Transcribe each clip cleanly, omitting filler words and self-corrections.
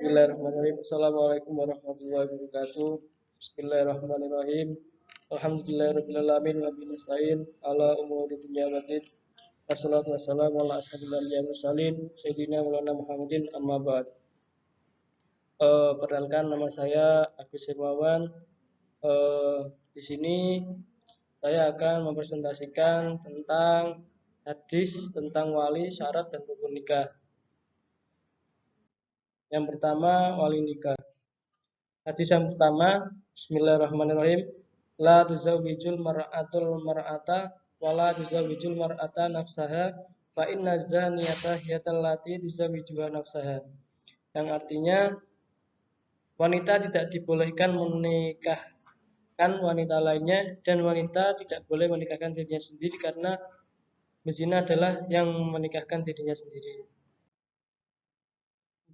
Bismillahirrahmanirrahim. Assalamualaikum warahmatullahi wabarakatuh. Bismillahirrahmanirrahim. Alhamdulillahirabbil alamin wa bihi nasta'in ala umuri dunya waddin. Wassalatu wassalamu ala asyrofil anbiya'i wal mursalin sayyidina Maulana Muhammadin amma ba'd. Perkenalkan, nama saya Agus Hermawan. Di sini saya akan mempresentasikan tentang hadis tentang wali, syarat dan rukun nikah. Yang pertama, wali nikah. Hadis yang pertama, Bismillahirrahmanirrahim. La tuzawwijul mar'atul mar'ata wa la tuzawwijul mar'ata nafsaha fa inna zaniyata hiyatal lati tuzawwijuha nafsaha. Yang artinya, wanita tidak dibolehkan menikahkan wanita lainnya, dan wanita tidak boleh menikahkan dirinya sendiri karena berzina adalah yang menikahkan dirinya sendiri.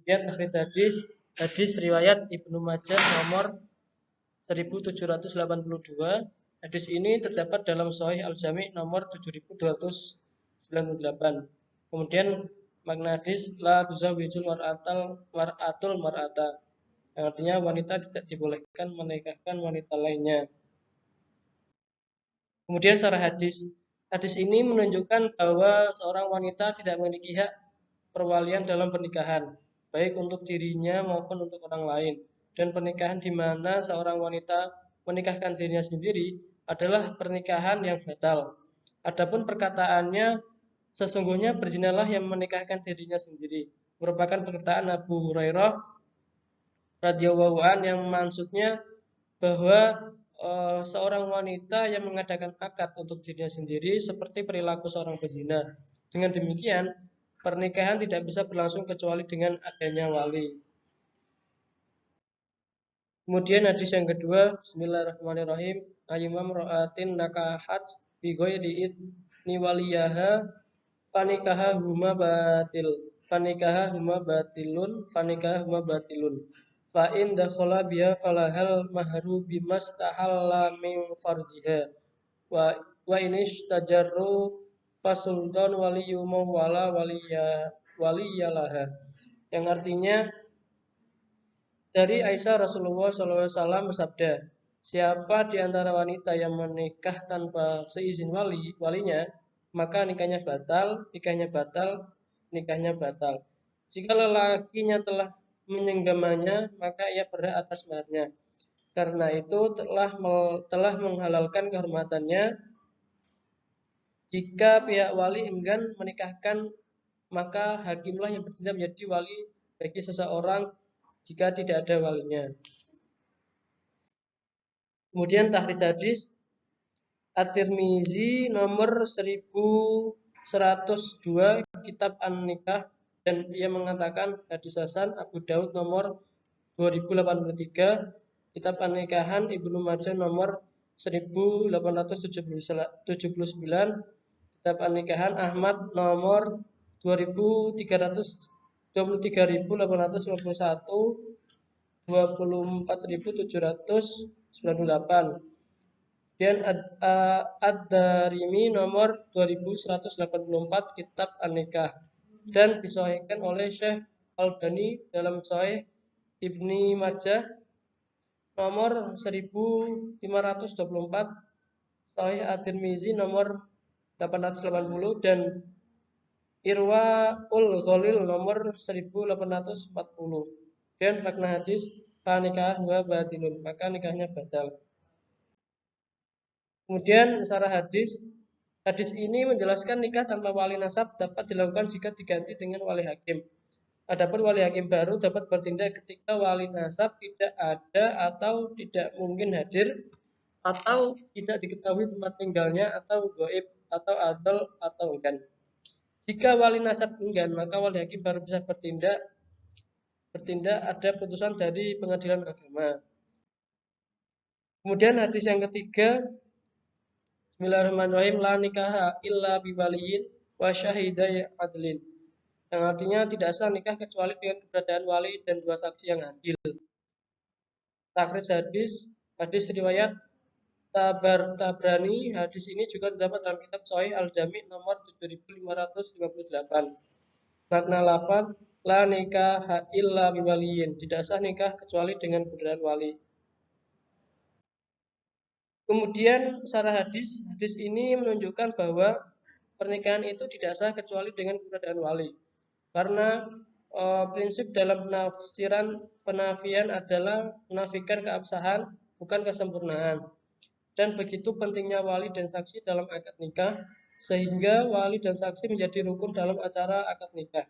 Kemudian takhrij hadis riwayat Ibnu Majah nomor 1782. Hadis ini terdapat dalam Sahih Al-Jami' nomor 7298. Kemudian makna hadis la tuzawwijul mar'atul mar'ata, yang artinya wanita tidak dibolehkan menikahkan wanita lainnya. Kemudian syarah hadis. Hadis ini menunjukkan bahwa seorang wanita tidak memiliki hak perwalian dalam pernikahan, baik untuk dirinya maupun untuk orang lain. Dan pernikahan di mana seorang wanita menikahkan dirinya sendiri adalah pernikahan yang batal. Adapun perkataannya, sesungguhnya berzinalah yang menikahkan dirinya sendiri, merupakan perkataan Abu Hurairah radhiyallahu an, yang maksudnya bahwa seorang wanita yang mengadakan akad untuk dirinya sendiri seperti perilaku seorang pezina. Dengan demikian, pernikahan tidak bisa berlangsung kecuali dengan adanya wali. Kemudian hadis yang kedua, Bismillahirrahmanirrahim. Ayyumam ra'atin nakahat bi ghairi idzni waliyaha fanikaha huma batilun fa in dakhala biha falahal mahru bimastahalla min farjiha wa inishtajarru fasultan waliyum wala waliyalaha. Yang artinya, dari Aisyah, Rasulullah SAW bersabda, siapa di antara wanita yang menikah tanpa seizin walinya, maka nikahnya batal. Jika lelakinya telah menyenggamanya, maka ia berhak atas maharnya. Karena itu telah menghalalkan kehormatannya. Jika pihak wali enggan menikahkan, maka hakimlah yang bertindak menjadi wali bagi seseorang jika tidak ada walinya. Kemudian takhrij hadis At-Tirmizi nomor 1102 kitab An-Nikah, dan ia mengatakan hadis hasan. Abu Daud nomor 2083 kitab An-Nikahan, Ibnu Majah nomor 1879 kitab An-Nikahan, Ahmad nomor 23.851, 24.798. Dan Ad-Darimi nomor 2184 kitab An-Nikah, dan disahihkan oleh Syekh Al-Albani dalam Sahih Ibnu Majah nomor 1524, Sahih At-Tirmizi nomor 880, dan Irwaul Ghalil nomor 1840. Dan makna hadis nikah wa batilun, maka nikahnya batal. Kemudian syarah hadis. Hadis ini menjelaskan nikah tanpa wali nasab dapat dilakukan jika diganti dengan wali hakim. Adapun wali hakim baru dapat bertindak ketika wali nasab tidak ada atau tidak mungkin hadir, atau tidak diketahui tempat tinggalnya, atau gaib, atau adol, atau enggan. Jika wali nasab enggan, maka wali hakim baru bisa bertindak ada putusan dari pengadilan agama. Kemudian hadis yang ketiga, Bismillahirrahmanirrahim. La nikaha illa biwaliyin wa syahidai adlin. Yang artinya tidak sah nikah kecuali dengan keberadaan wali dan dua saksi yang adil. Takhrij hadis riwayat Tabrani. Hadis ini juga terdapat dalam kitab Sahih Al-Jami' nomor 7558. Makna lafaz La nikaha illa biwaliyin. Tidak sah nikah kecuali dengan keberadaan wali. Kemudian secara hadis ini menunjukkan bahwa pernikahan itu tidak sah kecuali dengan keberadaan wali. Karena prinsip dalam penafian adalah menafikan keabsahan, bukan kesempurnaan. Dan begitu pentingnya wali dan saksi dalam akad nikah, sehingga wali dan saksi menjadi rukun dalam acara akad nikah.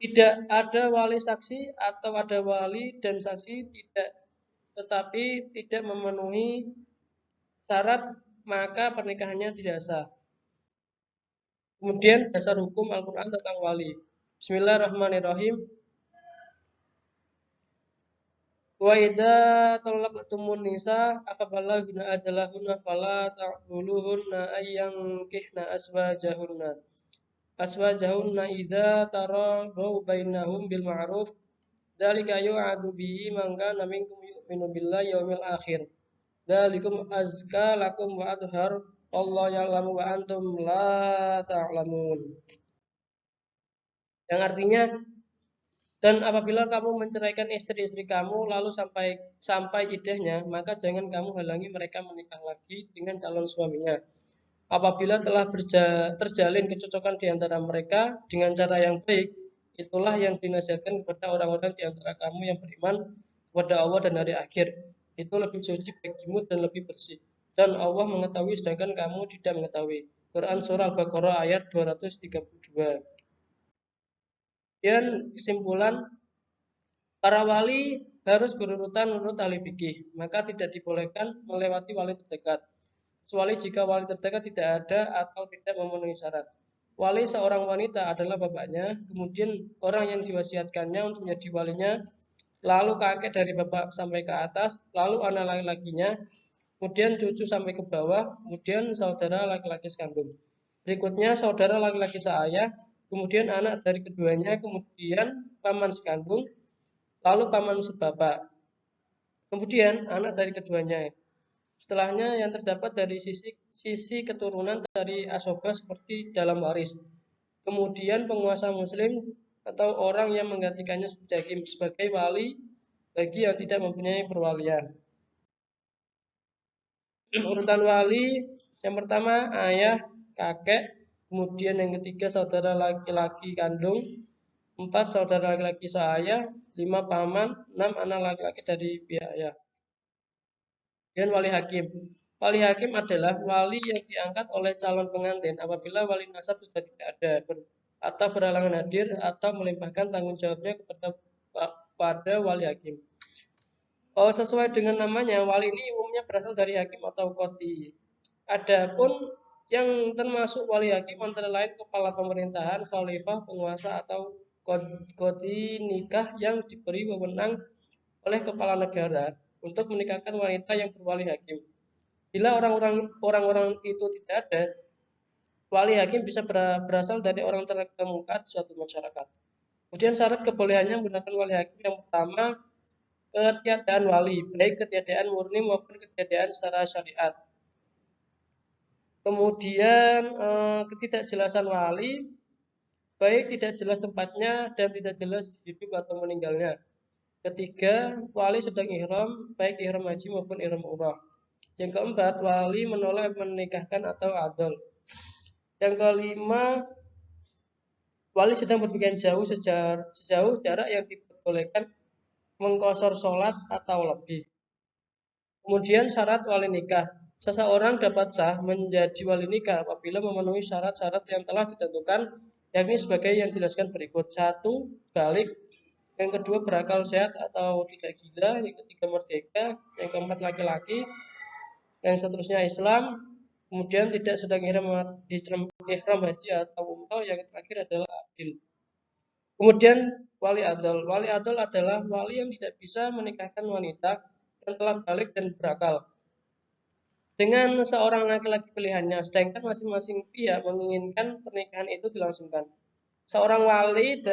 Tidak ada wali saksi atau ada wali dan saksi tetapi tidak memenuhi syarat, maka pernikahannya tidak sah. Kemudian dasar hukum Al-Quran tentang wali. Bismillahirrahmanirrahim. Wa idza talaqtumun nisa afabalaghna ajalahunna fala ta'dhuluhunna ayyankihna aswajahunna idza taradaw bainahum bil ma'ruf dzalika yu'adu bihi man kana minkum yu'minu billahi yawmil akhir dzalikum azka lakum wa adhar wallahu ya'lamu wa antum la ta'lamun. Yang artinya, dan apabila kamu menceraikan istri-istri kamu lalu sampai iddahnya, maka jangan kamu halangi mereka menikah lagi dengan calon suaminya. Apabila telah terjalin kecocokan di antara mereka dengan cara yang baik, itulah yang dinasihatkan kepada orang-orang di antara kamu yang beriman kepada Allah dan hari akhir. Itu lebih suci bagimu dan lebih bersih. Dan Allah mengetahui sedangkan kamu tidak mengetahui. Quran Surah Al-Baqarah ayat 232. Dan kesimpulan, para wali harus berurutan menurut ahli fikih, maka tidak dibolehkan melewati wali terdekat, kecuali jika wali terdekat tidak ada atau tidak memenuhi syarat. Wali seorang wanita adalah bapaknya, kemudian orang yang diwasiatkannya untuk menjadi walinya, lalu kakek dari bapak sampai ke atas, lalu anak laki-lakinya, kemudian cucu sampai ke bawah, kemudian saudara laki-laki sekandung. Berikutnya saudara laki-laki seayah, kemudian anak dari keduanya, kemudian paman sekandung, lalu paman sebapak, kemudian anak dari keduanya. Setelahnya yang terdapat dari sisi keturunan dari asobah seperti dalam waris. Kemudian penguasa muslim atau orang yang menggantikannya sebagai wali bagi yang tidak mempunyai perwalian. Urutan wali yang pertama ayah, kakek, kemudian yang ketiga saudara laki-laki kandung, 4 saudara laki-laki seayah, 5 paman, 6 anak laki-laki dari pihak ayah. Dan wali hakim. Wali hakim adalah wali yang diangkat oleh calon pengantin apabila wali nasab sudah tidak ada atau berhalangan hadir atau melimpahkan tanggung jawabnya pada wali hakim. Sesuai dengan namanya, wali ini umumnya berasal dari hakim atau qadhi. Adapun yang termasuk wali hakim antara lain kepala pemerintahan, khalifah, penguasa atau qadhi nikah yang diberi wewenang oleh kepala negara untuk menikahkan wanita yang berwali hakim. Bila orang-orang itu tidak ada, wali hakim bisa berasal dari orang terkemuka di suatu masyarakat. Kemudian syarat kebolehannya menggunakan wali hakim yang pertama, ketiadaan wali, baik ketiadaan murni maupun ketiadaan secara syariat. Kemudian ketidakjelasan wali, baik tidak jelas tempatnya dan tidak jelas hidup atau meninggalnya. Ketiga, wali sedang ihram, baik ihram haji maupun ihram umrah. Yang keempat, wali menolak menikahkan atau adol. Yang kelima, wali sedang berpergian jauh sejauh jarak yang diperbolehkan mengqashar sholat atau lebih. Kemudian syarat wali nikah. Seseorang dapat sah menjadi wali nikah apabila memenuhi syarat-syarat yang telah ditentukan, yakni sebagai yang dijelaskan berikut. 1. Balik. Yang kedua, berakal sehat atau tidak gila. Yang ketiga, merdeka. Yang keempat, laki-laki. Yang seterusnya Islam. Kemudian tidak sedang ihram haji atau umrah. Yang terakhir adalah adil. Kemudian wali adol. Wali adol adalah wali yang tidak bisa menikahkan wanita yang telah balik dan berakal dengan seorang laki-laki pilihannya, sedangkan masing-masing pihak menginginkan pernikahan itu dilangsungkan. Seorang wali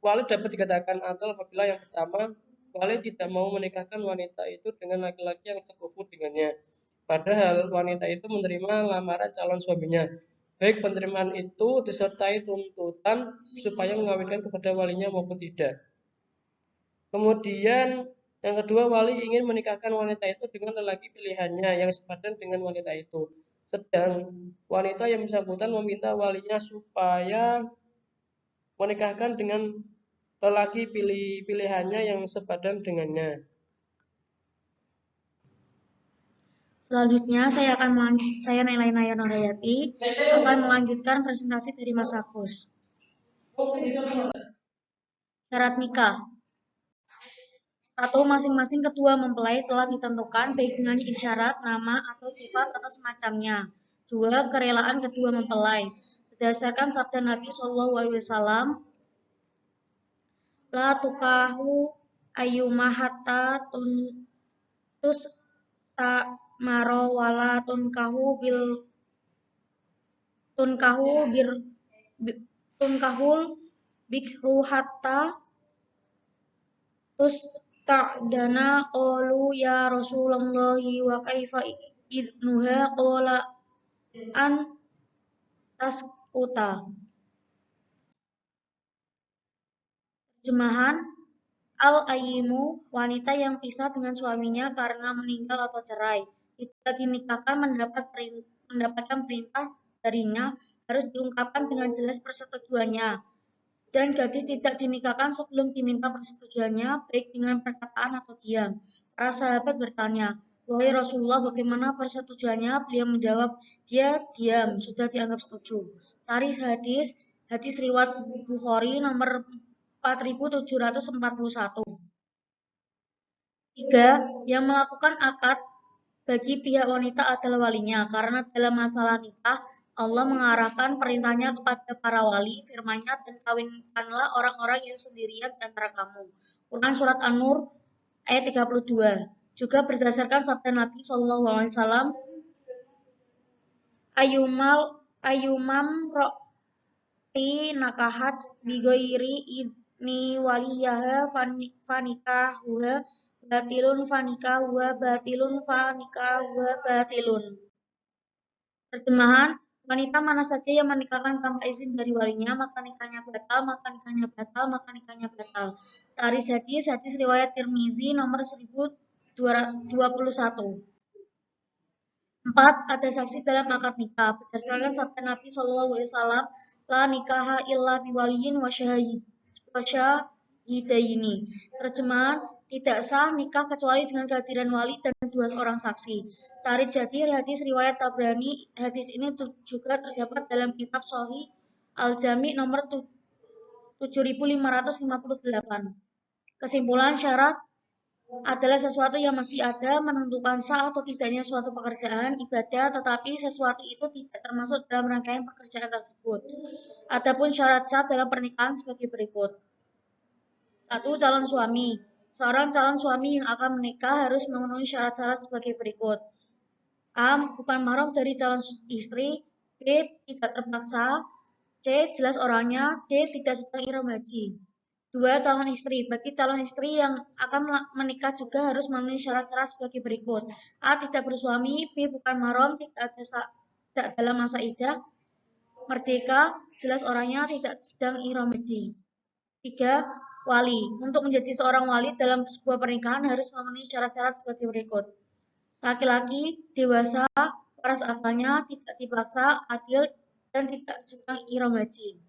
dapat dikatakan adol apabila yang pertama, wali tidak mau menikahkan wanita itu dengan laki-laki yang sekufu dengannya. Padahal wanita itu menerima lamaran calon suaminya. baik penerimaan itu disertai tuntutan supaya mengawinkan kepada walinya maupun tidak. Kemudian yang kedua, wali ingin menikahkan wanita itu dengan lelaki pilihannya yang sepadan dengan wanita itu. Sedang wanita yang bersangkutan meminta walinya supaya menikahkan dengan lelaki pilihannya yang sepadan dengannya. Selanjutnya saya Naya Nurayati akan melanjutkan presentasi dari Mas Agus. Syarat nikah. 1. Masing-masing kedua mempelai telah ditentukan baik dengan isyarat, nama, atau sifat atau semacamnya. 2. Kerelaan kedua mempelai. Berdasarkan sabda Nabi SAW, la tukahu ayyuma hatta tuntus maro wala tunkahul bikru hatta ta'dana qalu ya Rasulullah wa kaifa idnuha qala an tasquta. Terjemahan, al-ayyimu, wanita yang pisah dengan suaminya karena meninggal atau cerai, tidak dinikahkan mendapatkan perintah darinya harus diungkapkan dengan jelas persetujuannya. Dan gadis tidak dinikahkan sebelum diminta persetujuannya, baik dengan perkataan atau diam. Para sahabat bertanya, wahai Rasulullah, bagaimana persetujuannya? Beliau menjawab, dia diam, sudah dianggap setuju. Tarikh hadis riwayat Bukhari nomor 4741. 3. Yang melakukan akad bagi pihak wanita adalah walinya, karena dalam masalah nikah, Allah mengarahkan perintahnya kepada para wali, firman-Nya, dan kawinkanlah orang-orang yang sendirian di antara kamu. Quran Surat An-Nur ayat 32. Juga berdasarkan sabda Nabi SAW, Ayumam ro'ti nakahat bigoiri idni waliyaha fanikahuha batilun batilun. Terjemahan, wanita mana saja yang menikahkan tanpa izin dari walinya, maka nikahnya batal. Tarikh hadis riwayat Tirmizi nomor 1021. 4. Ada saksi dalam akad nikah. Berdasarkan sabda Nabi SAW, la nikaha illa biwaliyin wa syahidaini. Terjemahan, tidak sah nikah kecuali dengan kehadiran wali dan 2 orang saksi. Tarikh hadis riwayat Tabrani. Hadis ini juga terdapat dalam kitab Sahih Al-Jami nomor 7558. Kesimpulan, syarat adalah sesuatu yang mesti ada, menentukan sah atau tidaknya suatu pekerjaan ibadah, tetapi sesuatu itu tidak termasuk dalam rangkaian pekerjaan tersebut. Adapun syarat sah dalam pernikahan sebagai berikut. 1. Calon suami. Seorang calon suami yang akan menikah harus memenuhi syarat-syarat sebagai berikut. A. Bukan mahram dari calon istri. B. Tidak terpaksa. C. Jelas orangnya. D. Tidak sedang ihram haji. 2. Calon istri. Bagi calon istri yang akan menikah juga harus memenuhi syarat-syarat sebagai berikut. A. Tidak bersuami. B. Bukan mahram, tidak dalam masa iddah, merdeka, jelas orangnya, tidak sedang ihram haji. 3. Wali. Untuk menjadi seorang wali dalam sebuah pernikahan harus memenuhi syarat-syarat sebagai berikut. Laki-laki, dewasa, waras akalnya, tidak dipaksa, adil, dan tidak sedang ihram haji.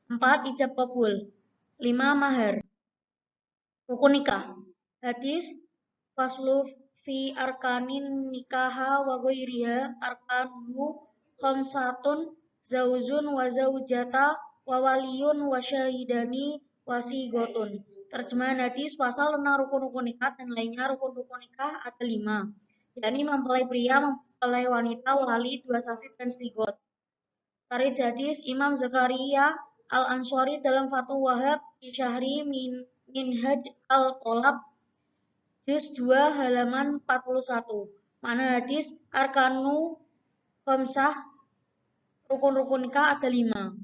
4. Ijab kabul. 5. Mahar. Rukun nikah. Hadis faslu fi arkanin nikaha wa ghairiha arkanuhu khamsatun zaujun wa zaujata wa waliyun wa syahidani wa sigotun. Terjemahan hadis pasal tentang rukun-rukun nikah dan lainnya. Rukun-rukun nikah ada 5, yakni mempelai pria, mempelai wanita, wali, 2 saksi, dan sigot. Tarikh hadis Imam Zakaria Al-Ansori dalam Fathul Wahhab di Syahri Minhaj Al-Tolab juz 2 halaman 41. Makna hadis arkanu khamsah, rukun-rukun nikah ada 5.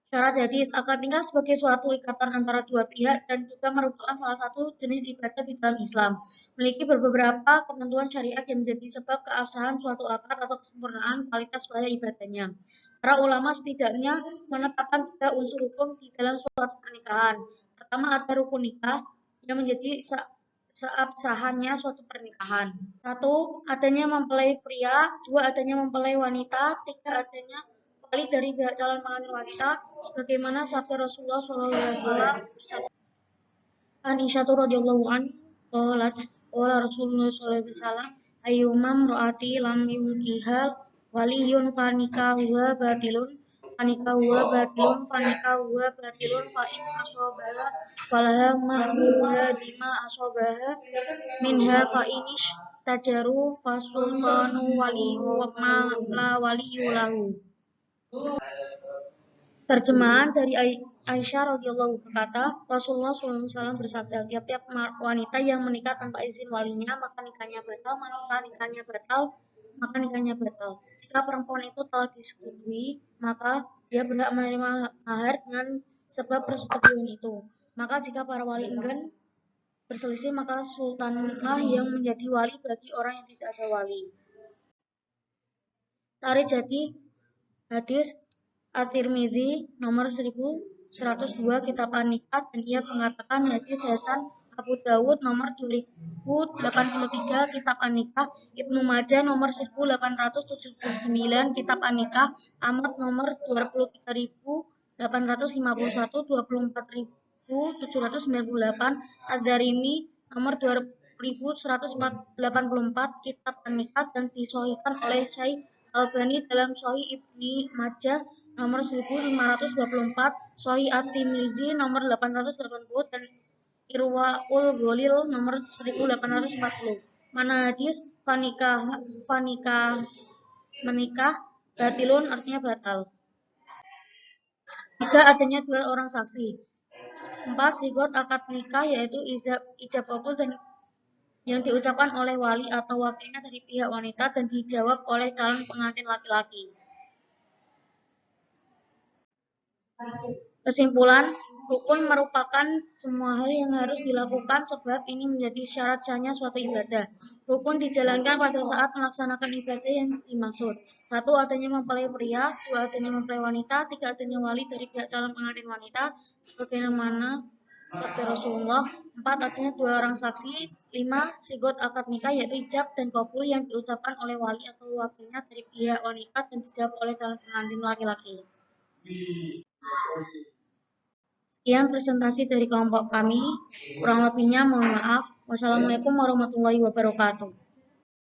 Syarat hadis, akad nikah sebagai suatu ikatan antara dua pihak dan juga merupakan salah satu jenis ibadah di dalam Islam. Memiliki beberapa ketentuan syariat yang menjadi sebab keabsahan suatu akad atau kesempurnaan kualitas pada ibadahnya. Para ulama setidaknya menetapkan 3 unsur hukum di dalam suatu pernikahan. Pertama, ada rukun nikah yang menjadi seabsahannya suatu pernikahan. 1. Adanya mempelai pria. 2. Adanya mempelai wanita. 3. Adanya wali dari pihak calon pengantin wanita, sebagaimana sabda Rasulullah SAW. Aisyah radhiyallahu anha qalat qala Rasulullah sallallahu alaihi wasallam ayyuma imraati lam yunkihal waliyun fanikahuha batilun fanikahuha batilun fa in asabaha falaha mahruha bima asabaha minha fa inish tajaru fasultanu waliyu ma la waliyu lahu. Terjemahan dari Aisyah radhiyallahu berkata, Rasulullah SAW bersabda, tiap-tiap wanita yang menikah tanpa izin walinya, maka nikahnya batal. Jika perempuan itu telah disetujui, maka dia berhak menerima mahar dengan sebab persetujuan itu. Maka jika para wali enggan berselisih, maka sultanlah yang menjadi wali bagi orang yang tidak ada wali. Tarik jadi hadis At-Tirmidzi nomor 1102 Kitab An-Nikah, dan ia mengatakan hadis Hasan. Abu Dawud nomor 2083 Kitab An-Nikah, Ibnu Majah nomor 1879 Kitab An-Nikah, Ahmad nomor 23851, 24798, Ad-Darimi nomor 2184 Kitab An-Nikah, dan disahihkan oleh Syekh Albani dalam Sahih Ibnu Majah nomor 1524, Sahih At-Tirmidzi nomor 880, dan Irwaul Ghalil nomor 1840. Mana hadis menikah batilun artinya batal. 3. Adanya 2 orang saksi. 4. Sigot akad nikah yaitu ijab kabul dan yang diucapkan oleh wali atau wakilnya dari pihak wanita dan dijawab oleh calon pengantin laki-laki. Kesimpulan, rukun merupakan semua hal yang harus dilakukan sebab ini menjadi syarat sahnya suatu ibadah. Rukun dijalankan pada saat melaksanakan ibadah yang dimaksud. 1. Adanya mempelai pria. 2. Adanya mempelai wanita. 3. Adanya wali dari pihak calon pengantin wanita, sebagaimana sabda Rasulullah. 4. Adanya 2 orang saksi. 5. Sigot akad nikah yaitu ijab dan kabul yang diucapkan oleh wali atau wakilnya dari pihak wanita dan dijawab oleh calon pengantin laki-laki. Sekian presentasi dari kelompok kami. Kurang lebihnya mohon maaf. Wassalamualaikum warahmatullahi wabarakatuh.